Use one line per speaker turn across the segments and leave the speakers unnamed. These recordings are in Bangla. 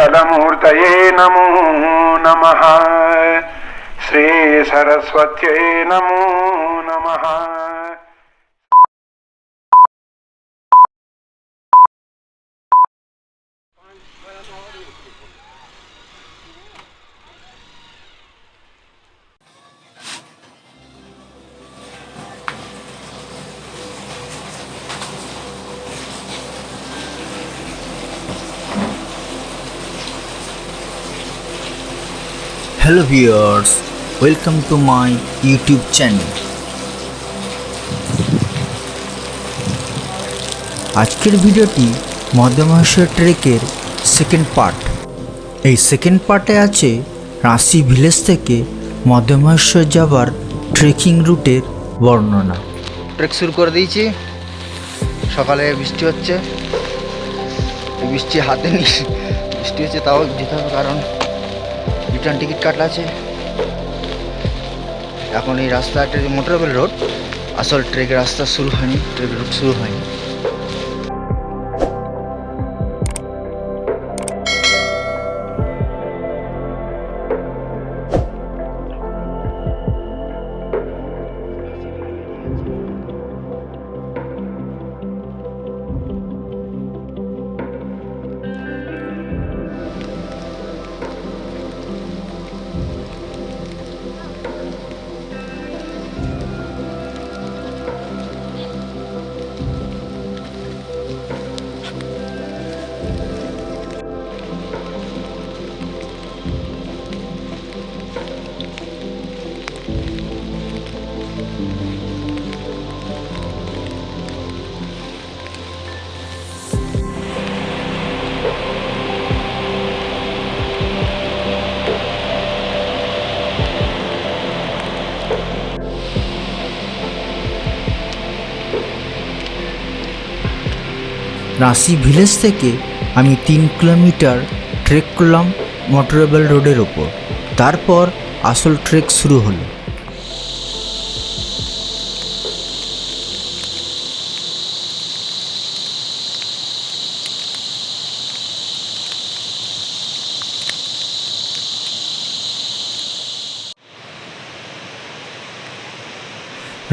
मंगलमूर्तये नमो नमः। श्री सरस्वत्यै नमो नमः।
Hello viewers, welcome to my YouTube channel. আজকের ভিডিওটি মধ্যমহাশয় ট্রেকের সেকেন্ড পার্ট। এই সেকেন্ড পার্টে আছে রাঁচি ভিলেজ থেকে মধ্যমহাশয় যাবার ট্রেকিং রুটের বর্ণনা। ট্রেক শুরু করে দিয়েছি। সকালে বৃষ্টি হচ্ছে, বৃষ্টি হাতে নিয়ে বৃষ্টি হচ্ছে, তাও যেতে হবে কারণ রিটার্ন টিকিট কাটা আছে। এখন এই রাস্তাটা মোটরওয়েল রোড, আসল ট্রেকের রাস্তা শুরু হয়নি, ট্রেক রুট শুরু হয়নি। রাঁচি ভিলেজ থেকে আমি 3 কিলোমিটার ট্রেক করলাম মোটরওয়েল রোডের ওপর। তারপর আসল ট্রেক শুরু হলো।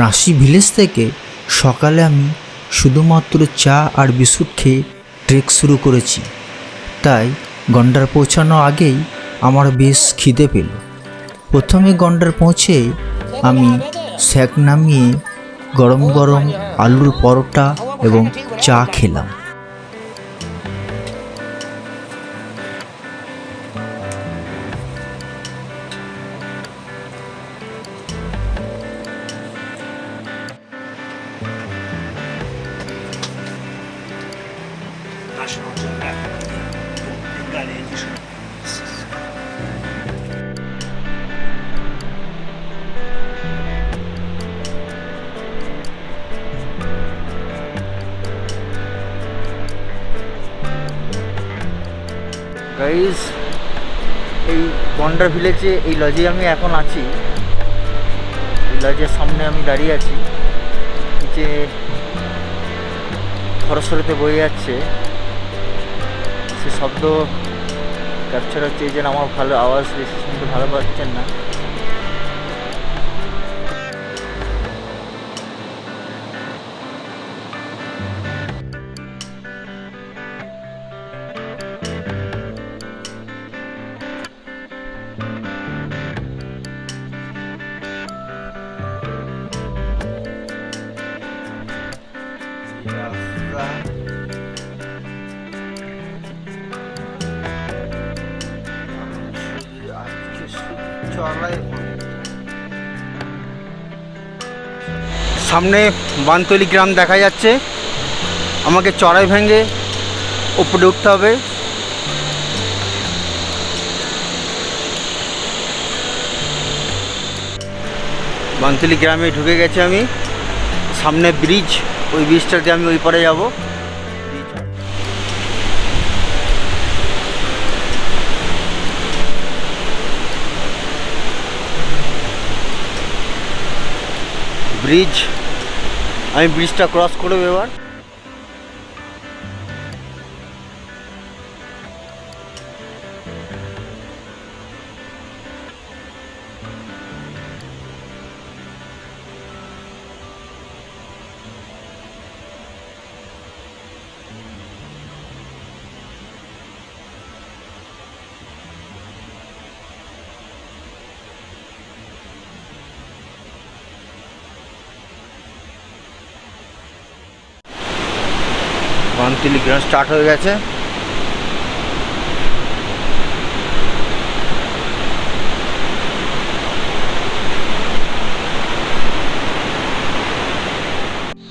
রাঁচি ভিলেজ থেকে সকালে আমি শুধুমাত্র চা আর বিস্কুট খেয়ে ট্রেক শুরু করেছি, তাই গন্ডার পৌঁছানোর আগেই আমার বেশ খিদে পেল। প্রথমে গন্ডার পৌঁছে আমি স্যাক নামিয়ে গরম গরম আলুর পরোটা এবং চা খেলাম। গাইস, এই গন্ডার ভিলেজে এই লজে আমি এখন আছি। এই লজের সামনে আমি দাঁড়িয়ে আছি। নিচে খরস্রোতে বয়ে যাচ্ছে, সে শব্দ ক্যাপচার হচ্ছে। এই যে আমার ভালো আওয়াজ বেশি শুনতে ভালো পাচ্ছেন না। সামনে বানতলি গ্রাম দেখা যাচ্ছে। আমাকে চড়াই ভেঙে উপরে উঠতে হবে। বানতলি গ্রামে ঢুকে গেছি আমি। সামনে ব্রিজ, ওই ব্রিজটাতে আমি ওই পারে যাব। ব্রিজ, আমি ব্রিজটা ক্রস করব এবার।
বানতলি গ্রাউন্ড স্টার্ট হয়ে গেছে।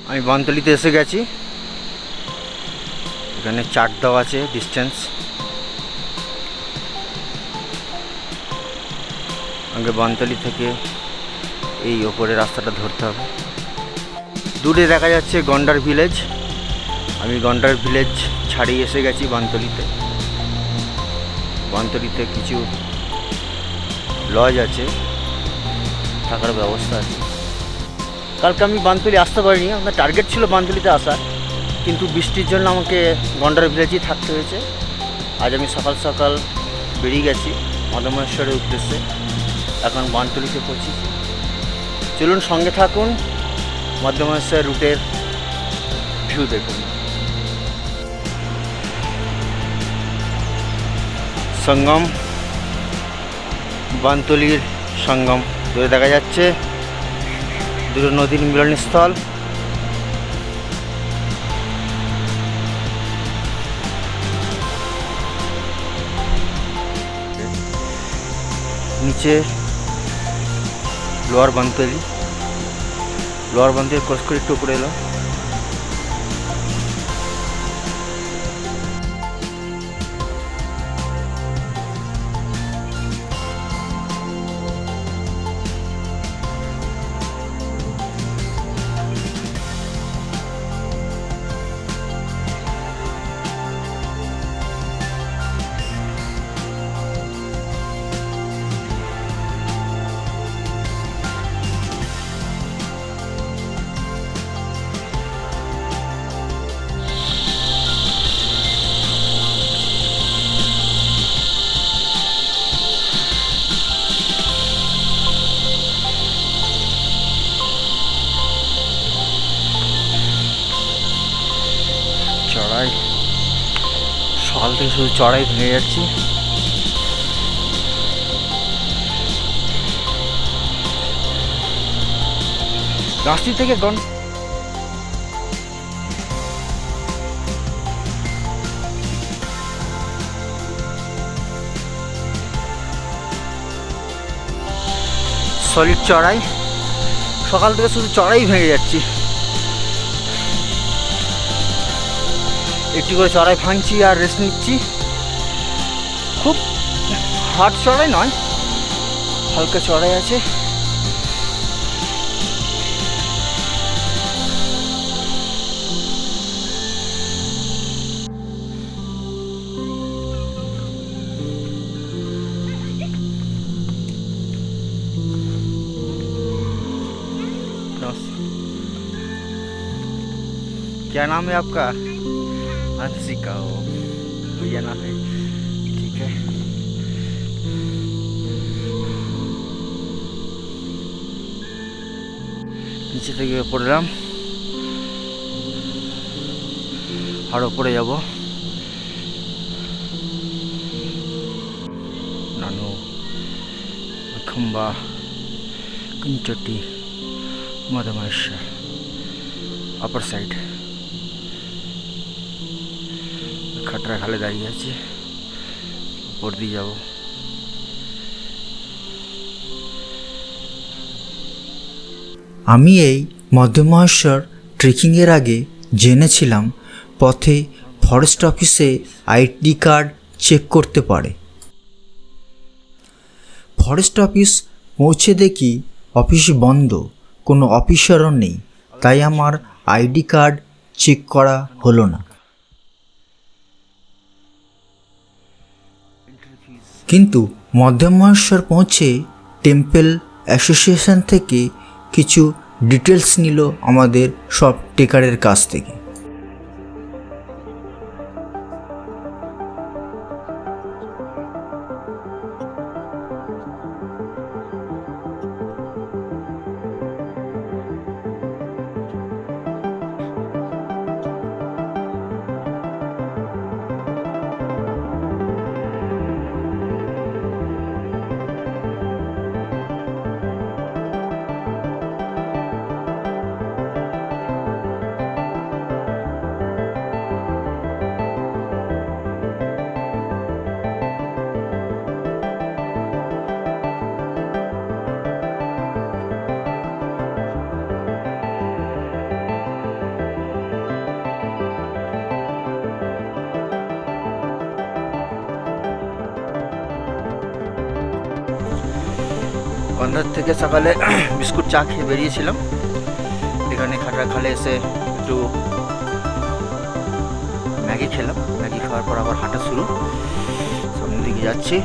আমি বানতলিতে এসে গেছি। এখানে চার্ট দেওয়া আছে ডিস্টেন্স। আগে বানতলি থেকে এই ওপরে রাস্তাটা ধরতে হবে। দূরে দেখা যাচ্ছে গন্ডার ভিলেজ। আমি গন্ডার ভিলেজ ছাড়িয়ে এসে গেছি বানতলিতে। বানতলিতে কিছু লজ আছে, থাকার ব্যবস্থা আছে। কালকে আমি বানতলি আসতে পারিনি, আমার টার্গেট ছিল বানতলিতে আসা, কিন্তু বৃষ্টির জন্য আমাকে গন্ডার ভিলেজেই থাকতে হয়েছে। আজ আমি সকাল সকাল বেরিয়ে গেছি মদমেশ্বরের উদ্দেশ্যে। এখন বানতলিতে পৌঁছেছি। চলুন সঙ্গে থাকুন, মধ্যমেশ্বর রুটের ভিউ দেখুন। সঙ্গম, বানতলির সঙ্গম দূরে দেখা যাচ্ছে, দুটো নদীর মিলনস্থল। নিচে লোয়ার বানতলি, লোয়ার বানতলি ক্রস করে একটু উপরে এলো। চড়াই, সকাল থেকে শুধু চড়াই ভেঙে যাচ্ছি। রাস্তি থেকে সলিড চড়াই, সকাল থেকে শুধু চড়াই ভেঙে যাচ্ছি। একটি করে চড়াই ভাঙছি আর রেস্ট নিচ্ছি। খুব হার্ড চড়াই নয়, হালকা চড়াই আছে। क्या नाम है आपका? हंसिका हो, भैया नाम है, ठीक है। নিচে থেকে পড়লাম, আর উপরে যাব। নানু খম্বা কুঞ্চটি মদমেশ্বর अपर साइड खटरा खाले दाঁড়িয়ে আছে, উপর দিয়ে যাব।
আমি এই মধ্যমহেশ্বর ট্রেকিংয়ের আগে জেনেছিলাম পথে ফরেস্ট অফিসে আইডি কার্ড চেক করতে পারে। ফরেস্ট অফিস পৌঁছে দেখি অফিস বন্ধ, কোনো অফিসারও নেই, তাই আমার আইডি কার্ড চেক করা হলো না। কিন্তু মধ্যমহেশ্বর পৌঁছে টেম্পল অ্যাসোসিয়েশন থেকে কিছু ডিটেলস নিল আমাদের সব টেকারের কাছ থেকে।
গন্ধার থেকে সকালে বিস্কুট চা খেয়ে বেরিয়েছিলাম। এখানে খালে এসে একটু ম্যাগি খেলাম। ম্যাগি খাওয়ার পর আবার হাঁটা শুরু, সামনের দিকে যাচ্ছি।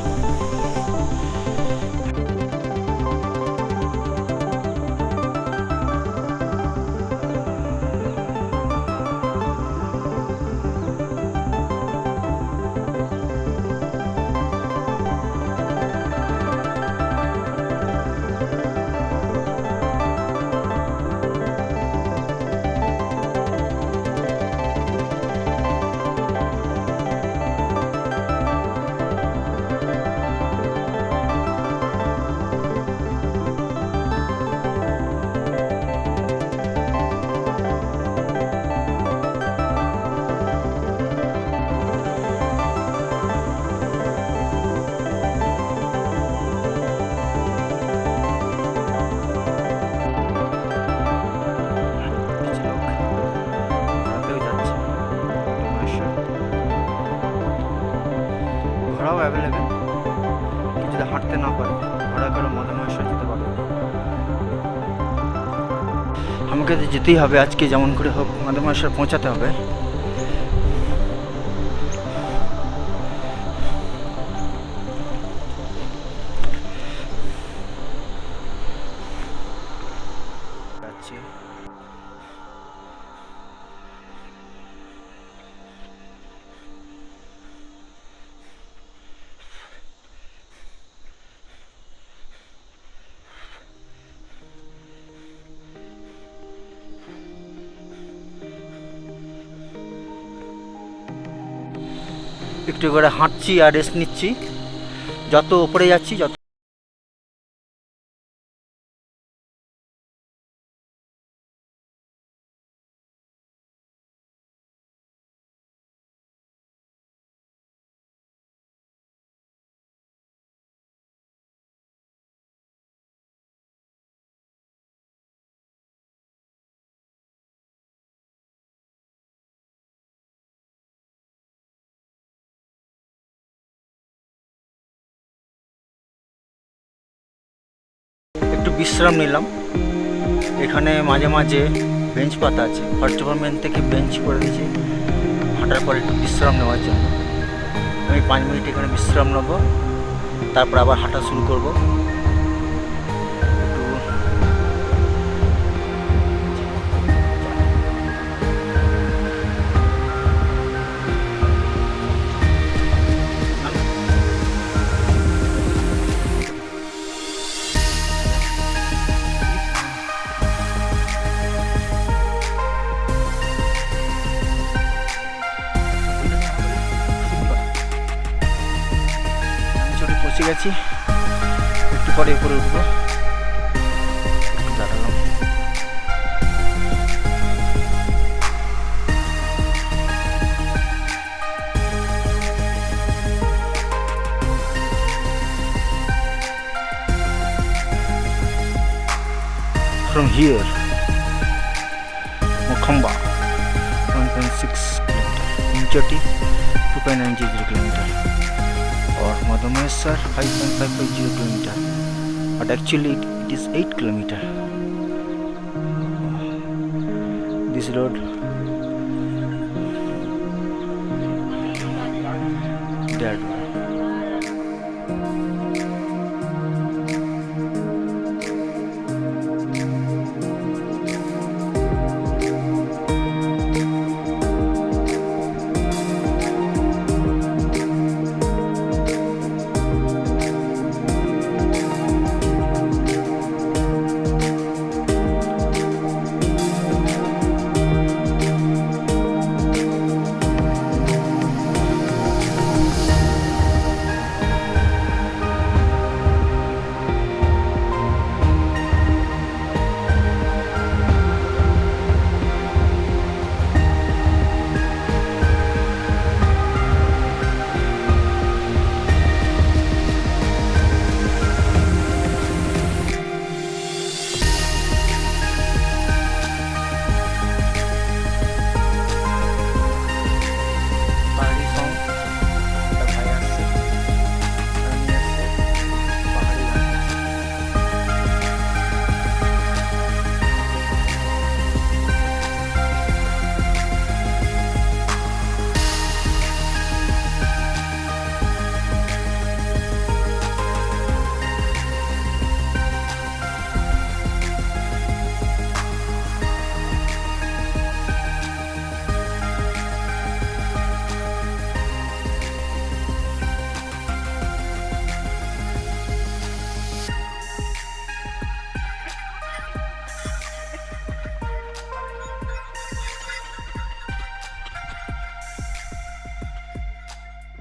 ঘোড়াও অ্যাভেলেবেল, যদি হাঁটতে না পারে ঘোড়া করে মদনমহেশ্বর যেতে পারবে। আমাকে তো যেতেই হবে আজকে, যেমন করে হোক মদনমহেশ্বর পৌঁছাতে হবে। একটু করে হাঁটছি আর রেস্ট নিচ্ছি। যত উপরে যাচ্ছি যত একটু বিশ্রাম নিলাম। এখানে মাঝে মাঝে বেঞ্চ পাতা আছে, ফরেস্ট ডিপার্টমেন্ট থেকে বেঞ্চ করে দিয়েছে হাঁটার পর একটু বিশ্রাম নেওয়ার জন্য। আমি 5 মিনিট এখানে বিশ্রাম নেব, তারপর আবার হাঁটা শুরু করব। পৌঁছে গেছি, একটু পরে উপরে উঠবো। দাঁড়ালাম। From here, Mokhamba 1.6 kilometer, Inchoti 2.900 kilometer, or Madamesar 5.550 kilometer, but actually it is 8 kilometer. This road that way.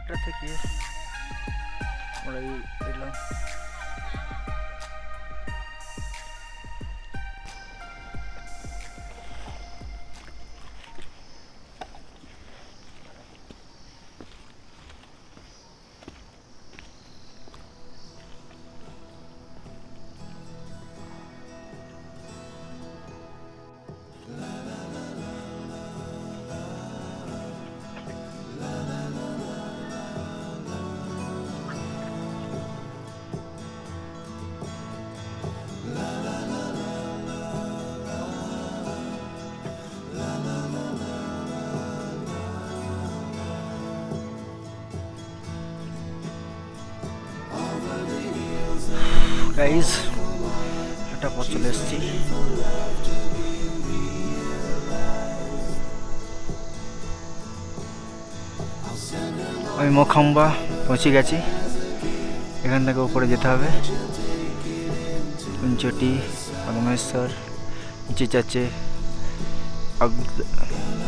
একটা থেকে আমরা এলাম। গাইজ একটা পথ চলে এসেছি। আমি মোখাম্বা পৌঁছে গেছি। এখান থেকে উপরে যেতে হবে কুঞ্চটি, পরমেশ্বর, নিচে যাচ্ছে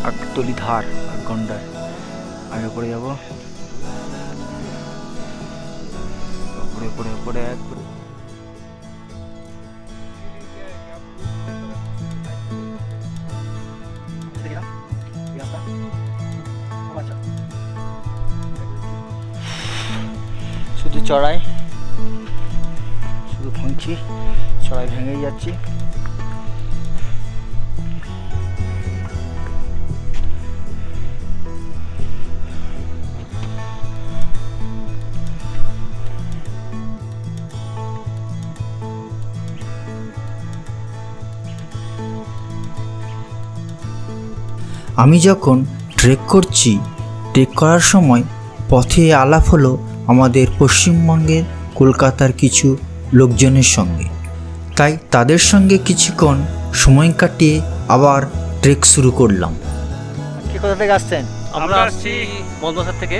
আগতলি ধার, গন্ডার। আমি উপরে যাবো, উপরে উপরে উপরে একবার। শুধু চড়াই, শুধু ভাঙছি, চড়াই ভেঙেই যাচ্ছি।
আমি যখন ট্রেক করছি, ট্রেক করার সময় পথে আলাপ হলো আমাদের পশ্চিমবঙ্গের কলকাতার কিছু লোকজনের সঙ্গে। তাই তাদের সঙ্গে কিছুক্ষণ সময় কাটিয়ে আবার ট্রেক শুরু করলাম।
কি কোথা থেকে আসছেন?
আমরা আসছি মন্দেশ্বর থেকে।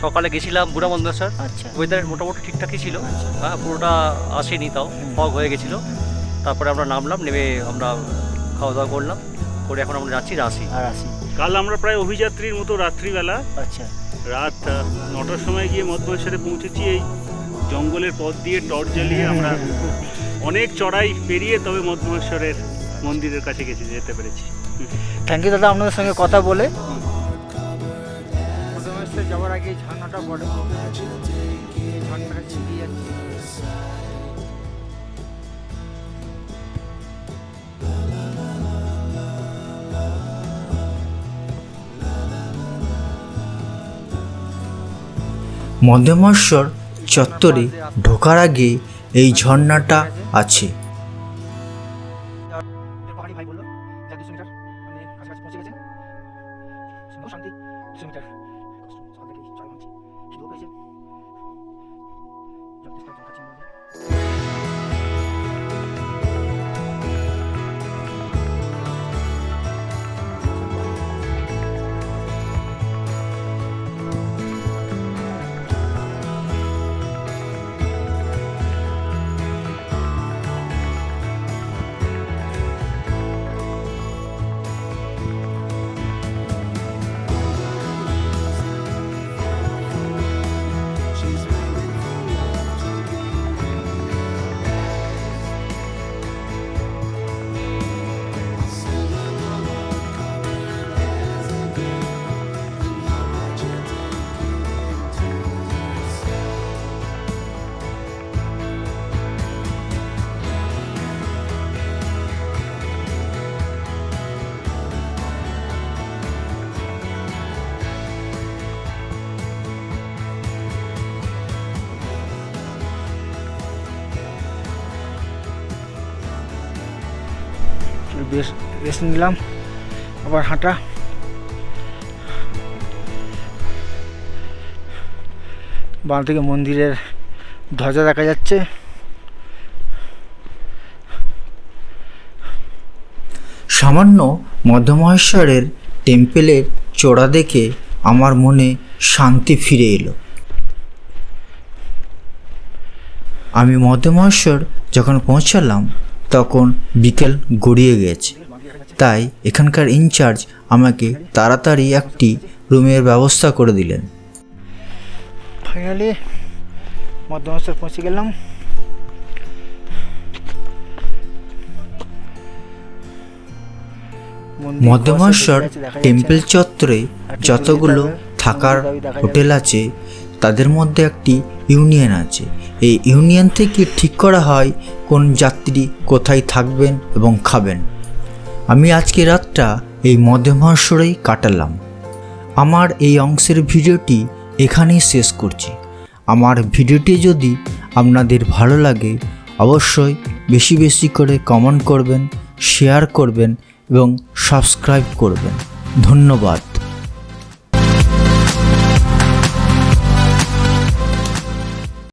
সকালে গেছিলাম বুড়া মন্দেশ্বর।
আচ্ছা,
ওয়েদার মোটামুটি ঠিকঠাকই ছিল, হ্যাঁ পুরোটা আসেনি, তাও ফগ হয়ে গেছিলো। তারপরে আমরা নামলাম, নেমে আমরা খাওয়া দাওয়া করলাম, করে এখন আমরা যাচ্ছি রাঁচি।
আর আসি।
কাল আমরা প্রায় অভিযাত্রীর মতো রাত্রিবেলা
আচ্ছা,
রাত 9টার সময় গিয়ে মধ্যমহেশ্বরে পৌঁছেছি। এই জঙ্গলের পথ দিয়ে টর্চ জ্বালিয়ে আমরা অনেক চড়াই পেরিয়ে তবে মধ্যমহেশ্বরের মন্দিরের কাছে যেতে পেরেছি।
থ্যাংক ইউ দাদা আপনাদের সঙ্গে কথা বলে। মধ্যমহেশ্বর যাওয়ার আগে এই ঝর্ণাটা পড়ে, এই ঝর্ণাটা ছিটিয়ে যাচ্ছে।
মধ্যমহেশ্বর চত্বরে ঢোকার আগে এই ঝর্ণাটা আছে।
পাহাড়ি ভাই বললো যা 200 মিটার মানে কাছাকাছি পৌঁছে গেছে। সুন্দর শান্তি 200 মিটার সকাল থেকে চড়াই ভাঙছি, খিদেও পেয়েছে। জল তেষ্টা জল খাচ্ছি মধ্যে। রেস্ট নিলাম, আবার হাঁটা। বাঁ থেকে মন্দিরের ধ্বজা দেখা যাচ্ছে।
সামান্য মধ্যমহেশ্বরের টেম্পেলের চূড়া দেখে আমার মনে শান্তি ফিরে এলো। আমি মধ্যমহেশ্বর যখন পৌঁছালাম তখন বিকেল গড়িয়ে গেছে, তাই এখানকার ইনচার্জ আমাকে তাড়াতাড়ি একটি রুমের ব্যবস্থা করে দিলেন। ফাইনালি মধ্যমাশ্বর পৌঁছে গেলাম। মধ্যমাশ্বর টেম্পল চত্বরে যতগুলো থাকার হোটেল আছে তাদের মধ্যে একটি ইউনিয়ন আছে। এই ইউনিয়ন থেকে ঠিক করা হয় কোন যাত্রী কোথায় থাকবেন এবং খাবেন। আমি আজকে রাতটা এই মধ্যমাশ্বরেই কাটালাম। আমার এই অংশের ভিডিওটি এখানেই শেষ করছি। আমার ভিডিওটি যদি আপনাদের ভালো লাগে অবশ্যই বেশি বেশি করে কমেন্ট করবেন, শেয়ার করবেন এবং সাবস্ক্রাইব করবেন। ধন্যবাদ।